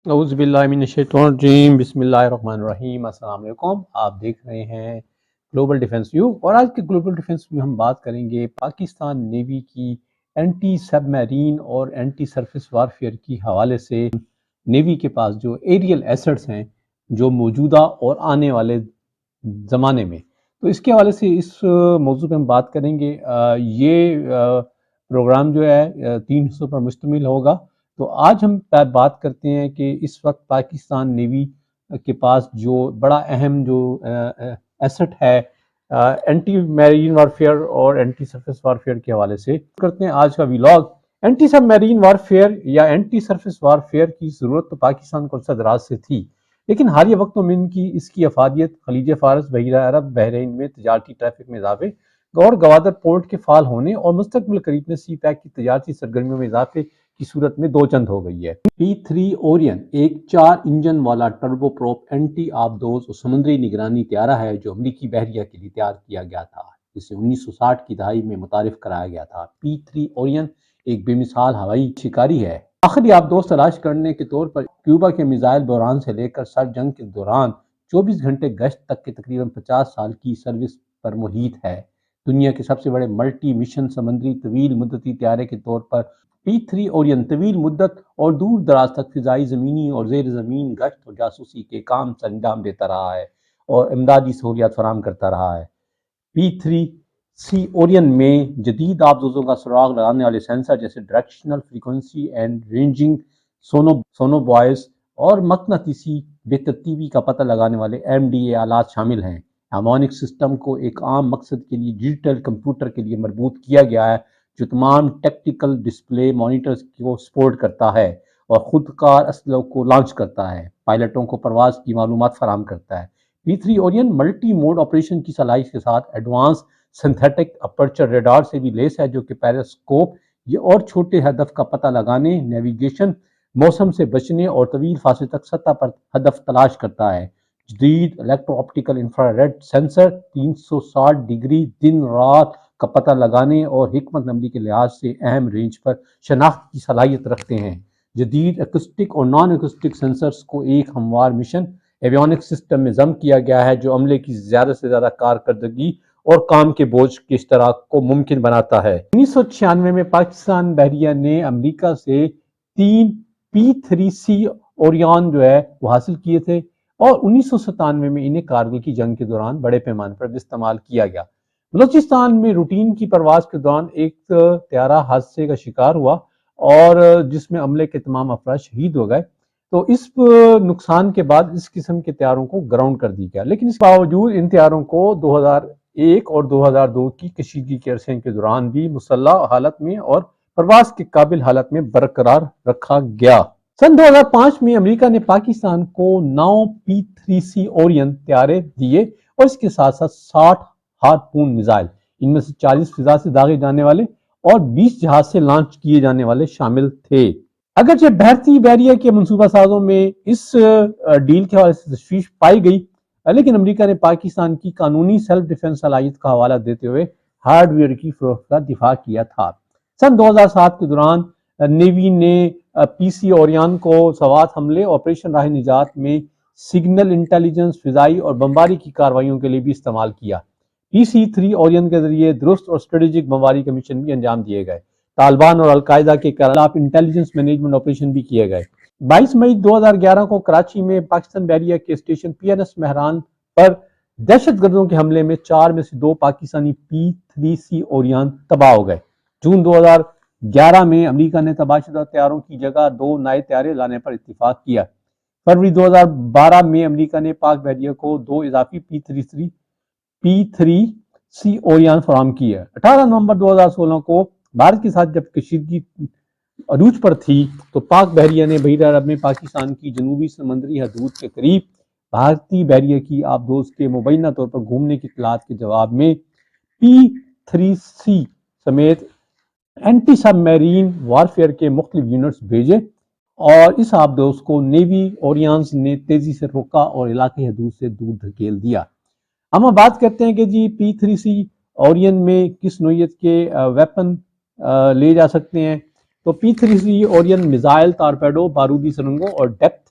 اعوذ باللہ من الشیطان الرجیم، بسم اللہ الرحمن الرحیم۔ السلام علیکم، آپ دیکھ رہے ہیں گلوبل ڈیفنس ویو، اور آج کے گلوبل ڈیفنس میں ہم بات کریں گے پاکستان نیوی کی اینٹی سب میرین اور اینٹی سرفیس وارفیئر کی حوالے سے نیوی کے پاس جو ایریل ایسٹس ہیں جو موجودہ اور آنے والے زمانے میں، تو اس کے حوالے سے اس موضوع پہ ہم بات کریں گے۔ یہ پروگرام جو ہے 3 حصوں پر مشتمل ہوگا۔ تو آج ہم بات کرتے ہیں کہ اس وقت پاکستان نیوی کے پاس جو بڑا اہم جو ایسٹ ہے اینٹی میرین وارفیئر اور اینٹی سرفیس وارفیئر کے حوالے سے کرتے ہیں آج کا ویلاگ۔ اینٹی سب میرین وارفیئر یا اینٹی سرفیس وارفیئر کی ضرورت تو پاکستان کو عرصہ دراز سے تھی، لیکن حالیہ وقتوں میں اس کی افادیت خلیج فارس، بحیرہ عرب، بحرین میں تجارتی ٹریفک میں اضافے اور گوادر پورٹ کے فعال ہونے اور مستقبل قریب میں سی پیک کی تجارتی سرگرمیوں میں اضافے کی صورت میں دو چند ہو گئی ہے۔ P3 اورین ایک 4 انجن والا ٹربو پروپ اینٹی آبدوز اور سمندری نگرانی طیارہ ہے جو امریکی بحریہ کے لیے تیار کیا گیا تھا، جسے 1960 کی دہائی میں متعارف کرایا گیا تھا۔ P3 اورین ایک بے مثال ہوائی شکاری ہے، آخری آبدوز تلاش کرنے کے طور پر کیوبا کے میزائل بحران سے لے کر سرد جنگ کے دوران 24 گھنٹے گشت تک کے تقریباً 50 سال کی سروس پر محیط ہے۔ دنیا کے سب سے بڑے ملٹی مشن سمندری طویل مدتی طیارے کے طور پر P3 اورین طویل مدت اور دور دراز تک فضائی، زمینی اور زیر زمین گشت اور جاسوسی کے کام سر انجام دیتا رہا ہے اور امدادی سہولیات فراہم کرتا رہا ہے۔ P3C اورین میں جدید آبدوزوں کا سراغ لگانے والے سینسر جیسے ڈائریکشنل فریکوینسی اینڈ رینجنگ سونوبوائز اور مقناطیسی بے ترتیبی کا پتہ لگانے والے MDA آلات شامل ہیں۔ ہارمونک سسٹم کو ایک عام مقصد کے لیے ڈیجیٹل کمپیوٹر کے لیے مربوط کیا گیا ہے جو تمام ٹیکٹیکل ڈسپلے مانیٹرز کو سپورٹ کرتا ہے اور خود کار اسلحوں کو لانچ کرتا ہے، پائلٹوں کو پرواز کی معلومات فراہم کرتا ہے۔ P3 اورین ملٹی موڈ آپریشن کی صلاحیت کے ساتھ ایڈوانس سنتھیٹک اپرچر ریڈار سے بھی لیس ہے جو کہ پیراسکوپ اور چھوٹے ہدف کا پتہ لگانے، نیویگیشن، موسم سے بچنے اور طویل فاصلے تک سطح پر ہدف تلاش کرتا ہے۔ جدید electro optical infrared sensor 360 degree دن رات کا پتہ لگانے اور حکمت عملی کے لحاظ سے اہم رینج پر شناخت کی صلاحیت رکھتے ہیں۔ جدید ایکوسٹک اور نان ایکوسٹک سینسرز کو ایک ہموار مشن ایویونک سسٹم میں ضم کیا گیا ہے جو عملے کی زیادہ سے زیادہ کارکردگی اور کام کے بوجھ کے اشتراک کو ممکن بناتا ہے۔ 1996 میں پاکستان بحریہ نے امریکہ سے 3 P3C اورین جو ہے وہ حاصل کیے تھے اور 1997 میں انہیں کارگل کی جنگ کے دوران بڑے پیمانے پر استعمال کیا گیا۔ بلوچستان میں روٹین کی پرواز کے دوران ایک طیارہ حادثے کا شکار ہوا اور جس میں عملے کے تمام افراد شہید ہو گئے، تو اس نقصان کے بعد اس قسم کے طیاروں کو گراؤنڈ کر دیا گیا، لیکن اس باوجود ان طیاروں کو 2001 اور 2002 کی کشیدگی کے عرصے کے دوران بھی مسلح حالت میں اور پرواز کے قابل حالت میں برقرار رکھا گیا۔ سن 2005 میں امریکہ نے پاکستان کو 9 P3C اورین طیارے دیے اور اس کے ساتھ ساتھ 60 ہارپون میزائل، ان میں سے 40 فضا سے داغے جانے والے اور 20 جہاز سے لانچ کیے جانے والے شامل تھے۔ اگرچہ بھارتی بحریہ کے منصوبہ سازوں میں اس ڈیل کے حوالے سے تشویش پائی گئی، لیکن امریکہ نے پاکستان کی قانونی سیلف ڈیفنس صلاحیت کا حوالہ دیتے ہوئے ہارڈ ویئر کی فروخت کا دفاع کیا تھا۔ سن 2007 کے دوران نیوی نے PC اورین کو سوات حملے، آپریشن راہ نجات میں سگنل انٹیلیجنس، فضائی اور بمباری کی کارروائیوں کے لیے بھی استعمال کیا۔ PC3 اورین کے ذریعے درست اور اسٹریٹجک بمباری کے مشن بھی انجام دیے گئے۔ طالبان اور القاعدہ کے خلاف انٹیلیجنس مینجمنٹ آپریشن بھی کیے گئے۔ 22 مئی 2011 کو کراچی میں پاکستان بحریہ کے اسٹیشن PNS مہران پر دہشت گردوں کے حملے میں 4 میں سے 2 پاکستانی P3C اورین تباہ ہو گئے۔ جون 2011 میں امریکہ نے تباہ شدہ طیاروں کی جگہ 2 نئے طیارے لانے پر اتفاق کیا۔ فروری 2012 میں امریکہ نے پاک بحریہ کو 2 اضافی P3C اورین فراہم کیے۔ 18 نومبر 2016 کو بھارت کے ساتھ جب کشیدگی عروج پر تھی تو پاک بحریہ نے بحیرہ عرب میں پاکستان کی جنوبی سمندری حدود کے قریب بھارتی بحریہ کی آبدوز کے مبینہ طور پر گھومنے کی اطلاعات کے جواب میں P3C سمیت اینٹی سب میرین وارفیئر کے مختلف یونٹس بھیجے اور اس آبدوز کو نیوی اورینز نے تیزی سے روکا اور علاقائی حدود سے دور دھکیل دیا۔ ہم بات کرتے ہیں کہ جی P3C اورین میں کس نوعیت کے ویپن لے جا سکتے ہیں، تو P3C اورین میزائل، ٹارپیڈو، بارودی سرنگوں اور ڈیپتھ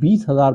20,000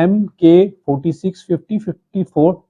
MK-46-50-54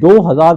2000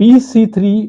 PC-3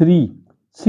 3C